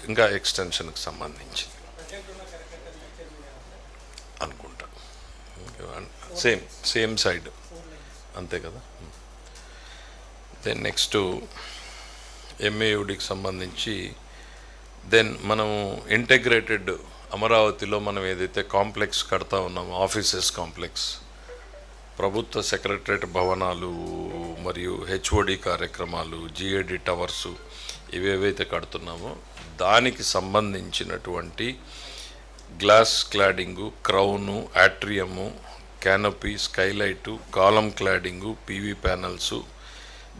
ఇంకా ఎక్స్టెన్షన్కి సంబంధించి అనుకుంటా. సేమ్ సైడ్ అంతే కదా. దెన్ నెక్స్ట్ ఎంఏయుడికి సంబంధించి దెన్ మనము ఇంటెగ్రేటెడ్ అమరావతిలో మనం ఏదైతే కాంప్లెక్స్ కడతా ఉన్నామో, ఆఫీసెస్ కాంప్లెక్స్, ప్రభుత్వ సెక్రటరేట్ భవనాలు మరియు హెచ్ఓడి కార్యక్రమాలు, జిఏడి టవర్సు, ఇవేవైతే కడుతున్నామో దానికి సంబంధించినటువంటి గ్లాస్ క్లాడింగు, క్రౌను, యాట్రియము, క్యానపీ, స్కైలైటు, కాలం క్లాడింగు, పీవీ ప్యానల్సు,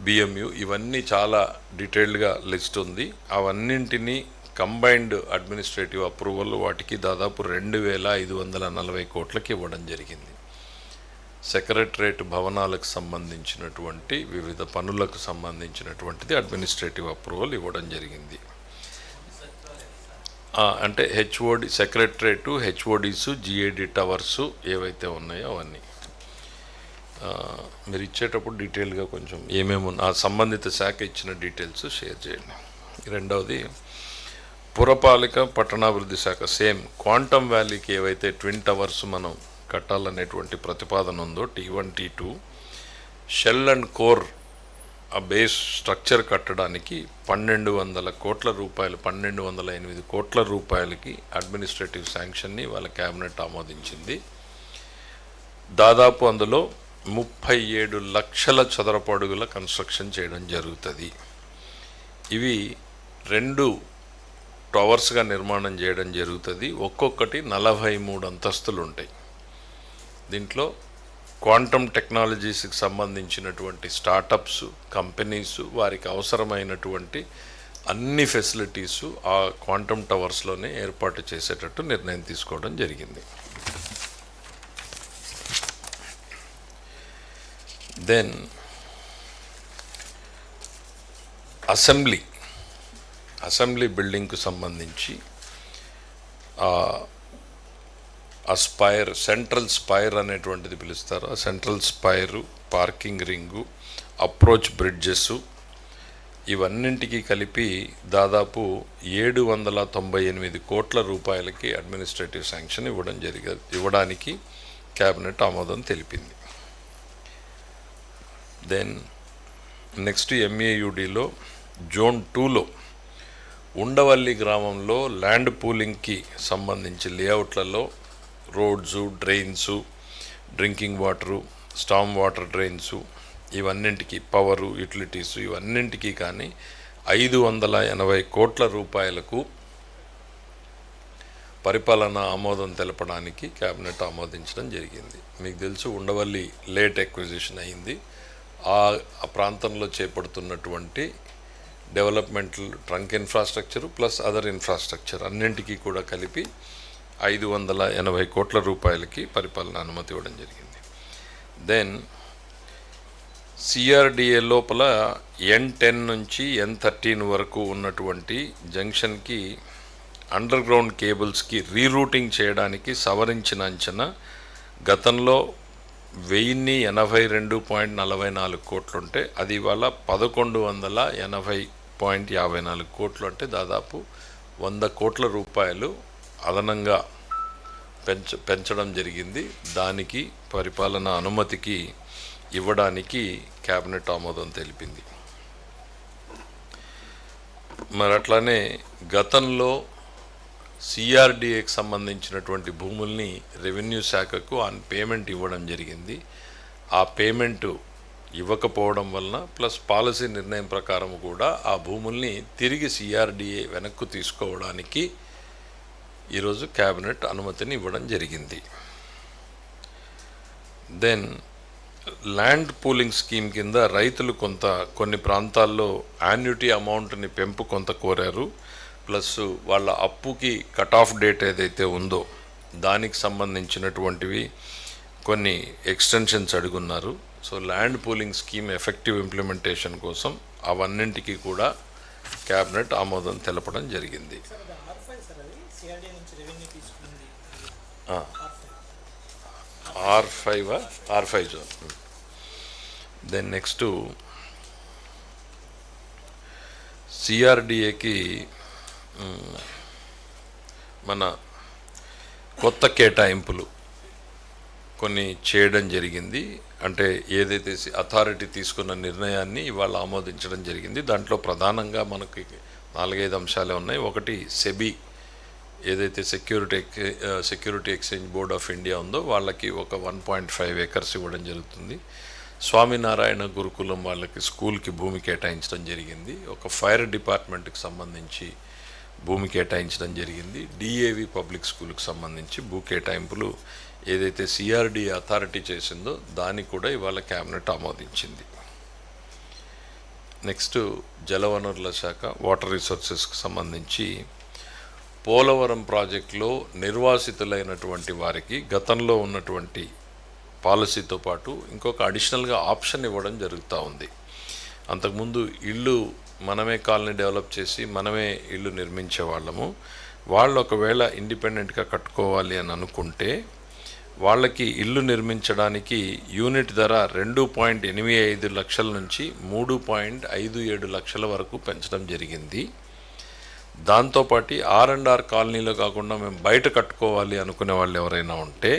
బిఎంయు, ఇవన్నీ చాలా డీటెయిల్డ్గా లిస్ట్ ఉంది. అవన్నింటినీ కంబైన్డ్ అడ్మినిస్ట్రేటివ్ అప్రూవల్ వాటికి దాదాపు 2,540 కోట్లకి ఇవ్వడం జరిగింది. సెక్రటరేట్ భవనాలకు సంబంధించినటువంటి వివిధ పనులకు సంబంధించినటువంటిది అడ్మినిస్ట్రేటివ్ అప్రూవల్ ఇవ్వడం జరిగింది. అంటే హెచ్ఓడి సెక్రటరేటు, హెచ్ఓడిసు, జిఏడి టవర్సు ఏవైతే ఉన్నాయో అవన్నీ మీరు ఇచ్చేటప్పుడు డీటెయిల్గా కొంచెం ఏమేమి ఆ సంబంధిత శాఖ ఇచ్చిన డీటెయిల్స్ షేర్ చేయండి. రెండవది పురపాలిక పట్టణాభివృద్ధి శాఖ సేమ్ క్వాంటమ్ వ్యాలీకి ఏవైతే ట్విన్ టవర్స్ మనం కట్టాలనేటువంటి ప్రతిపాదన ఉందో, T1, T2, shell and core ఆ బేస్ స్ట్రక్చర్ కట్టడానికి 1,200 కోట్ల రూపాయలు, 1,208 కోట్ల రూపాయలకి అడ్మినిస్ట్రేటివ్ శాంక్షన్ని వాళ్ళ క్యాబినెట్ ఆమోదించింది. దాదాపు అందులో 37 లక్షల చదరపు అడుగుల కన్స్ట్రక్షన్ చేయడం జరుగుతుంది. ఇవి 2 టవర్స్గా నిర్మాణం చేయడం జరుగుతుంది. ఒక్కొక్కటి 43 అంతస్తులు ఉంటాయి. దీంట్లో క్వాంటమ్ టెక్నాలజీస్కి సంబంధించినటువంటి స్టార్టప్స్, కంపెనీస్, వారికి అవసరమైనటువంటి అన్ని ఫెసిలిటీసు ఆ క్వాంటమ్ టవర్స్లోనే ఏర్పాటు చేసేటట్టు నిర్ణయం తీసుకోవడం జరిగింది. దెన్ అసెంబ్లీ బిల్డింగ్కు సంబంధించి స్పైర్, సెంట్రల్ స్పైర్ అనేటువంటిది పిలుస్తారు. ఆ central spire, parking ring, approach bridges, ఇవన్నింటికి కలిపి దాదాపు 798 కోట్ల రూపాయలకి అడ్మినిస్ట్రేటివ్ శాంక్షన్ ఇవ్వడానికి క్యాబినెట్ ఆమోదం తెలిపింది. దెన్ నెక్స్ట్ ఎంఏయుడిలో జోన్ 2లో ఉండవల్లి గ్రామంలో ల్యాండ్ పూలింగ్కి సంబంధించి లేఅవుట్లలో roads, drains, drinking water, storm water drains, ఇవన్నింటికి పవరు, యూటిలిటీసు, ఇవన్నింటికి కానీ 580 కోట్ల రూపాయలకు పరిపాలన ఆమోదం తెలపడానికి క్యాబినెట్ ఆమోదించడం జరిగింది. మీకు తెలుసు ఉండవల్లి లేట్ ఎక్విజిషన్ అయింది. ఆ ప్రాంతంలో చేపడుతున్నటువంటి developmental trunk infrastructure plus other infrastructure అన్నింటికీ కూడా కలిపి 580 కోట్ల రూపాయలకి పరిపాలన అనుమతి ఇవ్వడం జరిగింది. దెన్ సిఆర్డిఏ లోపల N10 నుంచి N13 వరకు ఉన్నటువంటి జంక్షన్కి అండర్ గ్రౌండ్ కేబుల్స్కి రీరూటింగ్ చేయడానికి సవరించిన అంచనా గతంలో 1,082.44 కోట్లుంటే అది ఇవాళ 1,180.54 కోట్లు, అంటే దాదాపు 100 కోట్ల రూపాయలు అదనంగా పెంచడం జరిగింది. దానికి పరిపాలన అనుమతికి ఇవ్వడానికి క్యాబినెట్ ఆమోదం తెలిపింది. మరి అట్లానే గతంలో సిఆర్డిఏకి సంబంధించినటువంటి భూముల్ని రెవెన్యూ శాఖకు ఆన్ పేమెంట్ ఇవ్వడం జరిగింది. ఆ పేమెంటు ఇవ్వకపోవడం వలన ప్లస్ పాలసీ నిర్ణయం ప్రకారం కూడా ఆ భూముల్ని తిరిగి సిఆర్డిఏ వెనక్కు తీసుకోవడానికి ఈరోజు క్యాబినెట్ అనుమతిని ఇవ్వడం జరిగింది. దెన్ ల్యాండ్ పూలింగ్ స్కీమ్ కింద రైతులు కొన్ని ప్రాంతాల్లో యాన్యుటీ అమౌంట్ని పెంపు కొంత కోరారు. ప్లస్ వాళ్ళ అప్పుకి కట్ ఆఫ్ డేట్ ఏదైతే ఉందో దానికి సంబంధించినటువంటివి కొన్ని ఎక్స్టెన్షన్స్ అడుగున్నారు. So land pooling scheme effective implementation కోసం అవన్నింటికి కూడా క్యాబినెట్ ఆమోదం తెలపడం జరిగింది. R5 zone. దెన్ నెక్స్ట్ సిఆర్డిఏకి మన కొత్త కేటాయింపులు కొన్ని చేయడం జరిగింది. అంటే ఏదైతే అథారిటీ తీసుకున్న నిర్ణయాన్ని ఇవాళ ఆమోదించడం జరిగింది. దాంట్లో ప్రధానంగా మనకి 4-5 అంశాలే ఉన్నాయి. ఒకటి సెబీ ఏదైతే security exchange board of India ఉందో వాళ్ళకి ఒక 1.5 acres ఇవ్వడం జరుగుతుంది. స్వామినారాయణ గురుకులం వాళ్ళకి స్కూల్కి భూమి కేటాయించడం జరిగింది. ఒక ఫైర్ డిపార్ట్మెంట్కి సంబంధించి భూమి కేటాయించడం జరిగింది. డిఏవి పబ్లిక్ స్కూల్కి సంబంధించి భూ కేటాయింపులు ఏదైతే సిఆర్డి అథారిటీ చేసిందో దాన్ని కూడా ఇవాళ క్యాబినెట్ ఆమోదించింది. నెక్స్ట్ జలవనరుల శాఖ వాటర్ రిసోర్సెస్కి సంబంధించి పోలవరం ప్రాజెక్టులో నిర్వాసితులైనటువంటి వారికి గతంలో ఉన్నటువంటి పాలసీతో పాటు ఇంకొక అడిషనల్గా ఆప్షన్ ఇవ్వడం జరుగుతూ ఉంది. అంతకుముందు ఇల్లు మనమే కాలనీ డెవలప్ చేసి మనమే ఇల్లు నిర్మించే వాళ్ళము. వాళ్ళు ఒకవేళ ఇండిపెండెంట్గా కట్టుకోవాలి అని అనుకుంటే వాళ్ళకి ఇల్లు నిర్మించడానికి యూనిట్ ధర 2.85 లక్షల నుంచి 3.57 లక్షల వరకు పెంచడం జరిగింది. దాంతోపాటు R&R కాలనీలో కాకుండా మేము బయట కట్టుకోవాలి అనుకునే వాళ్ళు ఎవరైనా ఉంటే